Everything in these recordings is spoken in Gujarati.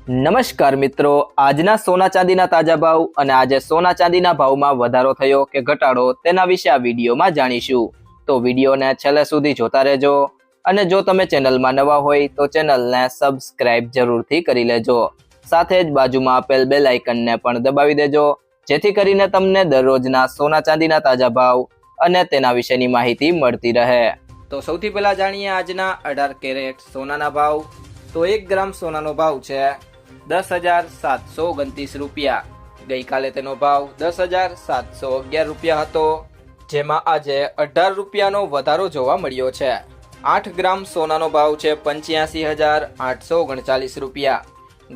નમસ્કાર મિત્રો, આજના સોના ચાંદીના તાજા ભાવ અને આજે સોના ચાંદીના ભાવમાં વધારો થયો કે ઘટાડો તેના વિશે આ વિડીયોમાં જાણીશું. તો વિડીયોને છેલ્લે સુધી જોતા રહેજો અને જો તમે ચેનલમાં નવા હોય તો ચેનલને સબસ્ક્રાઇબ જરૂરથી કરી લેજો. સાથે જ બાજુમાં આપેલ બેલ આઇકનને પણ દબાવી દેજો જેથી કરીને તમને દરરોજના સોના ચાંદીના તાજા ભાવ અને તેના વિશેની માહિતી મળતી રહે. તો સૌથી પહેલા જાણીએ આજના 18 કેરેટ સોનાના ભાવ. તો 1 ગ્રામ સોનાનો ભાવ છે 10,729 રૂપિયા. ગઈકાલે તેનો ભાવ 10,711 રૂપિયા હતો, જેમાં આજે 18 રૂપિયાનો વધારો જોવા મળ્યો છે. 8 ગ્રામ સોનાનો ભાવ છે 85,839 રૂપિયા.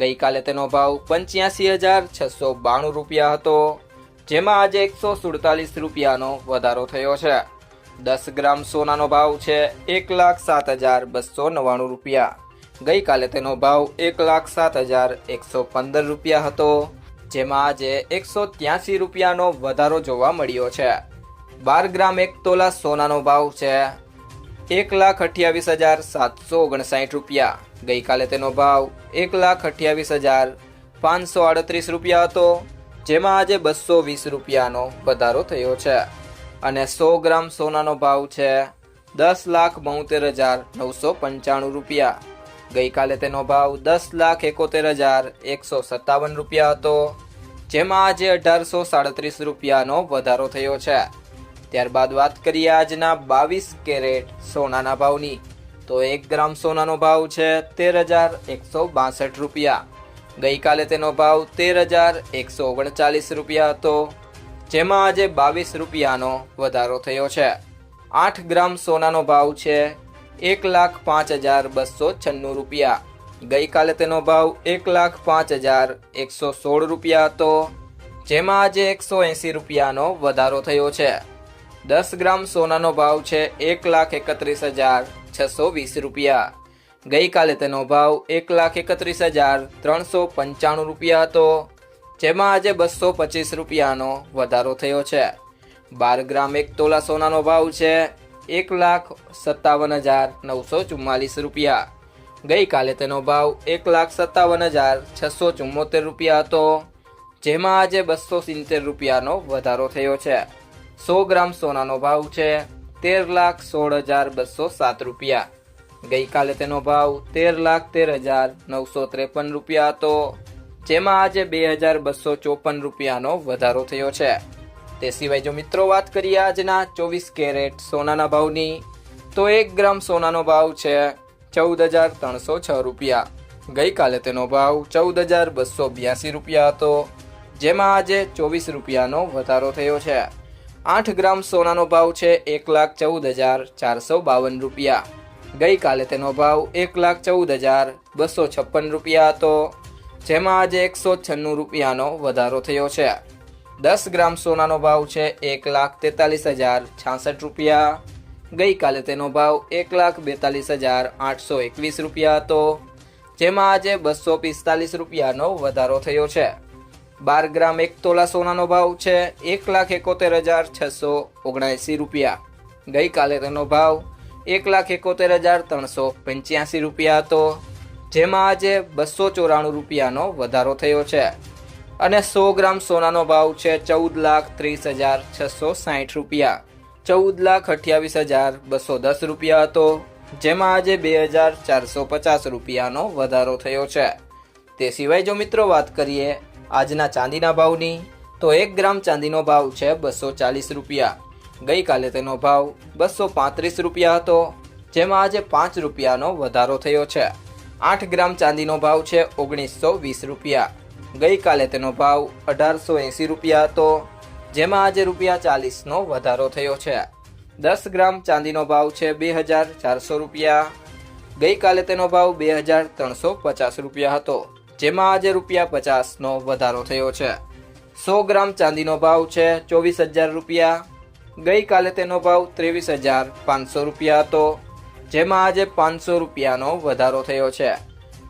ગઈકાલે તેનો ભાવ 85,692 રૂપિયા હતો, જેમાં આજે 147 રૂપિયાનો વધારો થયો છે. 10 ગ્રામ સોનાનો ભાવ છે 1,07,299 રૂપિયા. ગઈકાલે તેનો ભાવ 1,07,115 રૂપિયા હતો, જેમાં આજે 183 રૂપિયાનો વધારો જોવા મળ્યો છે. 12 ગ્રામ 1 તોલા સોનાનો ભાવ છે 1,28,759 રૂપિયા. ગઈકાલે તેનો ભાવ 1,28,538 રૂપિયા હતો, જેમાં આજે 220 રૂપિયાનો વધારો થયો છે. અને 100 ગ્રામ સોનાનો ભાવ છે 10,72,995 રૂપિયા. ગઈકાલે તેનો ભાવ 10,71,157 રૂપિયા હતો, જેમાં આજે 1,837 રૂપિયાનો વધારો થયો છે. ત્યારબાદ વાત કરીએ આજના 22 કેરેટ સોનાના ભાવની. તો 1 ગ્રામ સોનાનો ભાવ છે 13,162 રૂપિયા. ગઈકાલે તેનો ભાવ 13,139 રૂપિયા હતો, જેમાં આજે 22 રૂપિયાનો વધારો થયો છે. 8 ગ્રામ સોનાનો ભાવ છે 1,05,296 રૂપિયા. ગઈકાલે તેનો ભાવ 1,05,116 રૂપિયા હતો, જેમાં આજે 180 રૂપિયાનો વધારો થયો છે. 10 ગ્રામ સોનાનો ભાવ છે 1,31,620 રૂપિયા. ગઈકાલે તેનો ભાવ 1,31,395 રૂપિયા હતો, જેમાં આજે 225 રૂપિયાનો વધારો થયો છે. 12 ગ્રામ 1 તોલા સોનાનો ભાવ છે 1,57,944 રૂપિયા. ગઈકાલે તેનો ભાવ 1,57,674 રૂપિયા હતો, જેમાં આજે 270 રૂપિયાનો વધારો થયો છે. 100 ગ્રામ સોનાનો ભાવ છે 13,16,207 રૂપિયા. ગઈકાલે તેનો ભાવ 13,13,953 રૂપિયા હતો, જેમાં આજે 2,254 રૂપિયાનો વધારો થયો છે. તે સિવાય જો મિત્રો વાત કરીએ આજના 24 કેરેટ સોનાના ભાવની, તો 1 ગ્રામ સોનાનો ભાવ છે 14,306 રૂપિયા. ગઈકાલે તેનો ભાવ 14,282 રૂપિયા હતો, જેમાં આજે 24 રૂપિયાનો વધારો થયો છે. 8 ગ્રામ સોનાનો ભાવ છે 1,14,452 રૂપિયા. ગઈકાલે તેનો ભાવ 1,14,256 રૂપિયા હતો, જેમાં આજે 196 રૂપિયાનો વધારો થયો છે. 10 ગ્રામ સોનાનો ભાવ છે 1,43,066 રૂપિયા. ગઈકાલે તેનો ભાવ 1,42,821 રૂપિયા હતો, જેમાં આજે 245 રૂપિયાનો વધારો થયો છે. 12 ગ્રામ 1 તોલા સોનાનો ભાવ છે 1,71,679 રૂપિયા. ગઈકાલે તેનો ભાવ 1,71,385 રૂપિયા હતો, જેમાં આજે 294 રૂપિયાનો વધારો થયો છે. અને 100 ગ્રામ સોનાનો ભાવ છે 14,30,660 રૂપિયા. 14,28,210 રૂપિયા હતો, જેમાં આજે 2,450 રૂપિયાનો વધારો થયો છે. તે સિવાય જો મિત્રો વાત કરીએ આજના ચાંદીના ભાવની, તો 1 ગ્રામ ચાંદીનો ભાવ છે 240 રૂપિયા. ગઈકાલે તેનો ભાવ 235 રૂપિયા હતો, જેમાં આજે 5 રૂપિયાનો વધારો થયો છે. 8 ગ્રામ ચાંદીનો ભાવ છે 1,920 રૂપિયા. ગઈકાલે તેનો ભાવ 1,880 રૂપિયા હતો, જેમાં આજે ₹40નો વધારો થયો છે. 10 ગ્રામ ચાંદીનો ભાવ છે 2,400 રૂપિયા. ગઈકાલે તેનો ભાવ 2,350 રૂપિયા હતો, જેમાં આજે ₹50નો વધારો થયો છે. 100 ગ્રામ ચાંદીનો ભાવ છે 24,000 રૂપિયા. ગઈકાલે તેનો ભાવ 23,500 રૂપિયા હતો, જેમાં આજે 500 રૂપિયાનો વધારો થયો છે.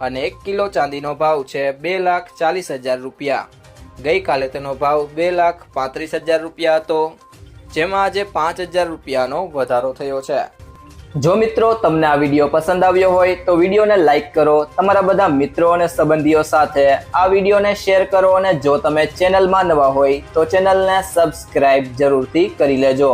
અને 1 કિલો ચાંદીનો ભાવ છે 2,40,000 રૂપિયા. ગઈકાલે તેનો ભાવ 2,35,000 રૂપિયા હતો, જેમાં આજે 5,000 રૂપિયાનો વધારો થયો છે. જો મિત્રો તમને આ વિડીયો પસંદ આવ્યો હોય તો વિડીયોને લાઈક કરો, તમારા બધા મિત્રો અને સંબંધીઓ સાથે આ વિડીયોને શેર કરો અને જો તમે ચેનલમાં નવા હોય તો ચેનલને સબસ્ક્રાઇબ જરૂરથી કરી લેજો।